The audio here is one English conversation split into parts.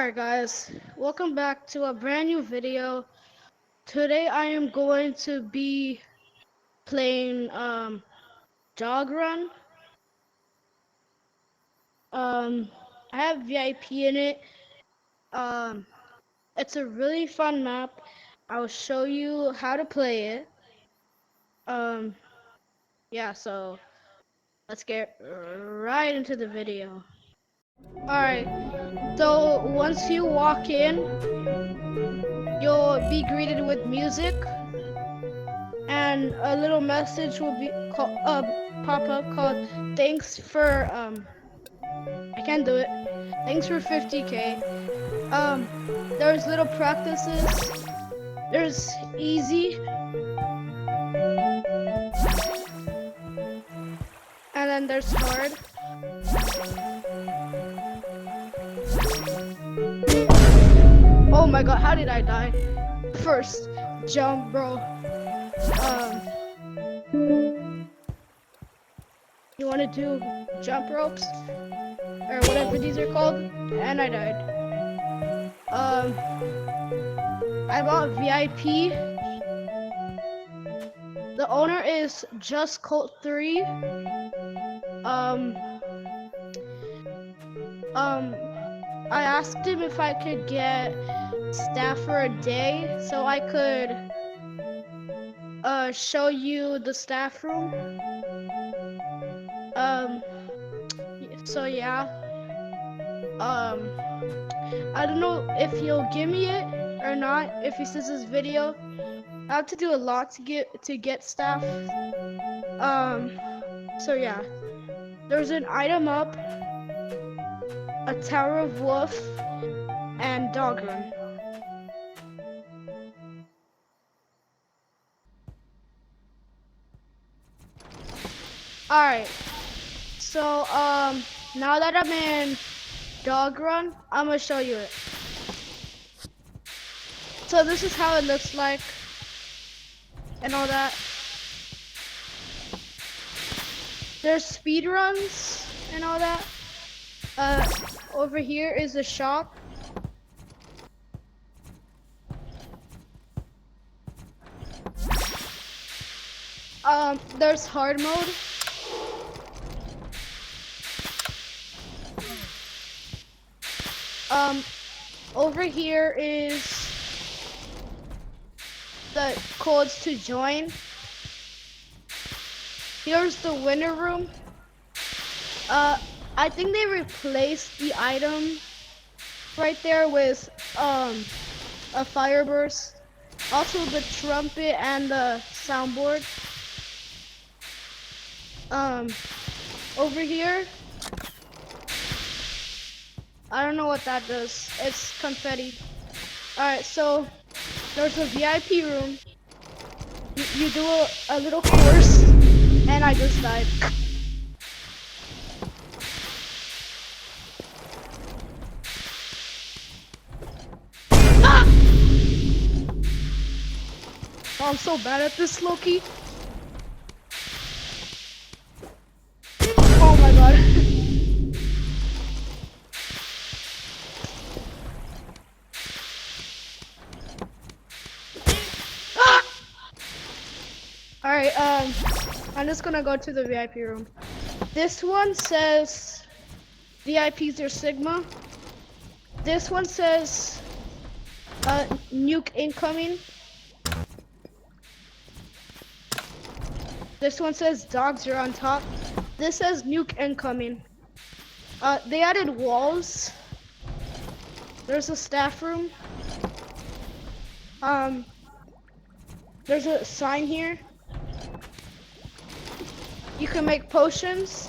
Alright guys, welcome back to a brand new video. Today I am going to be playing Dog Run. I have VIP in it. Um it's a really fun map. I'll show you how to play it. Um yeah, so let's get right into the video. Alright, so once you walk in, you'll be greeted with music. And a little message will be pop up called thanks for I can't do it. Thanks for 50k. There's little practices. There's easy. And then there's hard. Oh my god, how did I die? First jump, bro. You want to do jump ropes or whatever these are called, and I died. I bought VIP. The owner is Just Colt 3. I asked him if I could get staff for a day so I could show you the staff room. So yeah. I don't know if he'll give me it or not if he sees this video. I have to do a lot to get staff. So yeah. There's an item up, a Tower of Wolf, and Dog Run. Alright. So now that I'm in Dog Run, I'm gonna show you it. So this is how it looks like and all that. There's speed runs and all that. Over here is the shop. There's hard mode. Over here is the codes to join. Here's the winter room. I think they replaced the item right there with a fire burst. Also the trumpet and the soundboard. Over here, I don't know what that does. It's confetti. Alright, so there's a VIP room. You do a little course, and I just died. Ah! Oh, I'm so bad at this, Loki. Oh my god. Alright, I'm just gonna go to the VIP room. This one says VIPs are Sigma. This one says nuke incoming. This one says dogs are on top. This says nuke incoming. They added walls. There's a staff room. There's a sign here. You can make potions.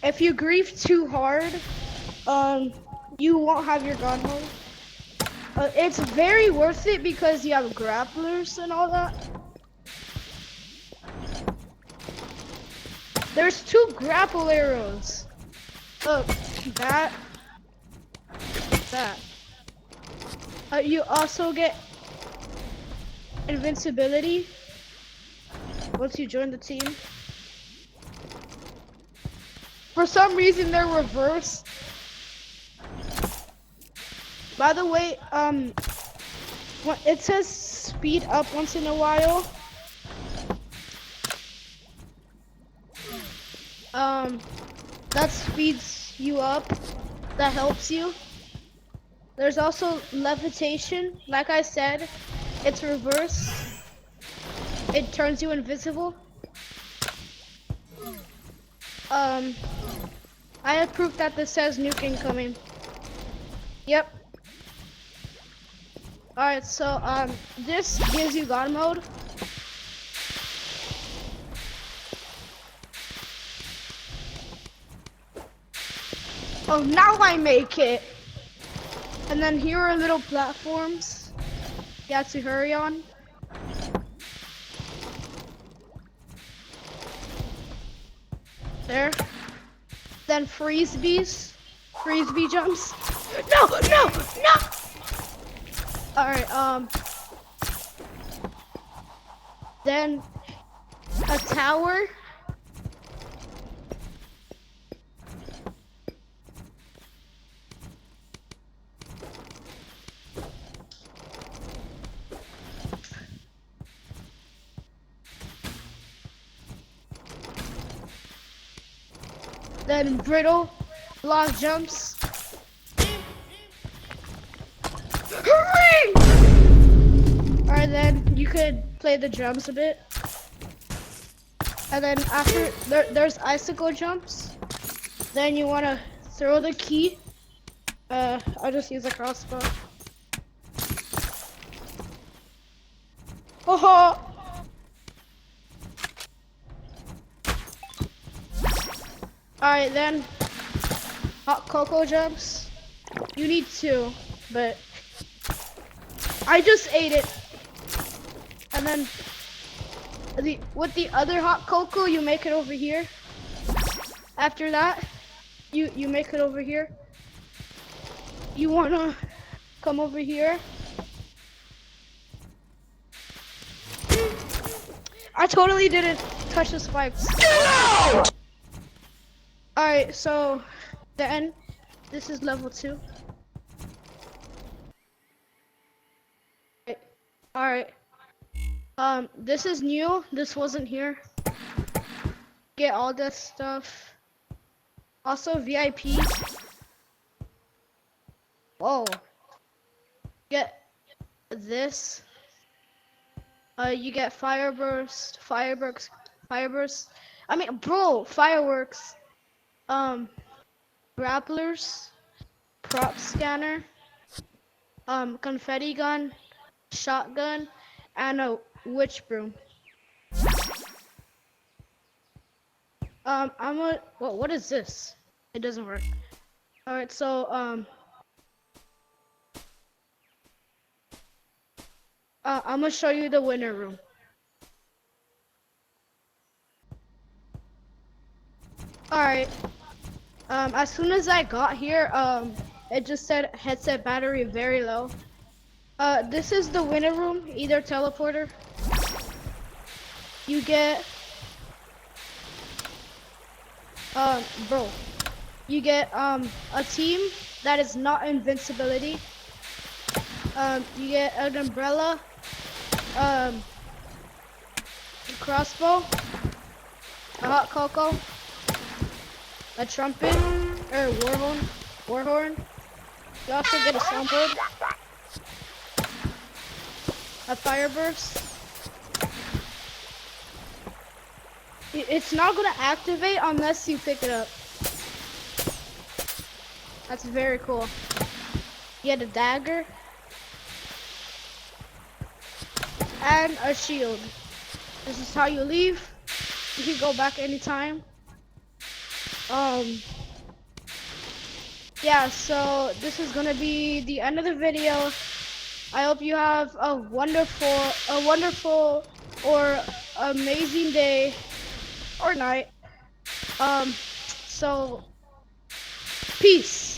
If you grief too hard, you won't have your god mode. It's very worth it because you have grapplers and all that. There's 2 grapple arrows. Look, that. You also get invincibility once you join the team. For some reason they're reversed. By the way, it says speed up once in a while. That speeds you up. That helps you. There's also levitation. Like I said, it's reverse. It turns you invisible. I have proof that this says nuke incoming. Yep. Alright, so this gives you God mode. Oh, now I make it. And then here are little platforms you have to hurry on. There. Then freeze bee jumps. No, no, no. All right. Then a tower. Then brittle block jumps. Hurry! Alright, then you could play the drums a bit. And then after, there's icicle jumps. Then you want to throw the key. I'll just use a crossbow. Oh! Alright, then hot cocoa jumps. You need 2, but I just ate it. And then with the other hot cocoa, you make it over here. After that, you make it over here. You wanna come over here. I totally didn't touch the spikes. Alright, so then this is level 2. Alright. This is new. This wasn't here. Get all this stuff. Also VIP. Whoa. Get this. You get fireburst. I mean, bro, fireworks. Grapplers, prop scanner, confetti gun, shotgun, and a witch broom. What is this? It doesn't work. All right, so I'm gonna show you the winner room. All right. As soon as I got here, it just said headset battery very low. This is the winner room, either teleporter. You get, bro, you get, a team that is not invincibility. You get an umbrella, a crossbow, a hot cocoa, a trumpet, or war horn. You also get a soundboard, a fire burst. It's not gonna activate unless you pick it up. That's very cool. You get a dagger and a shield. This is how you leave. You can go back anytime. Yeah, so this is gonna be the end of the video. I hope you have a wonderful or amazing day or night. So peace.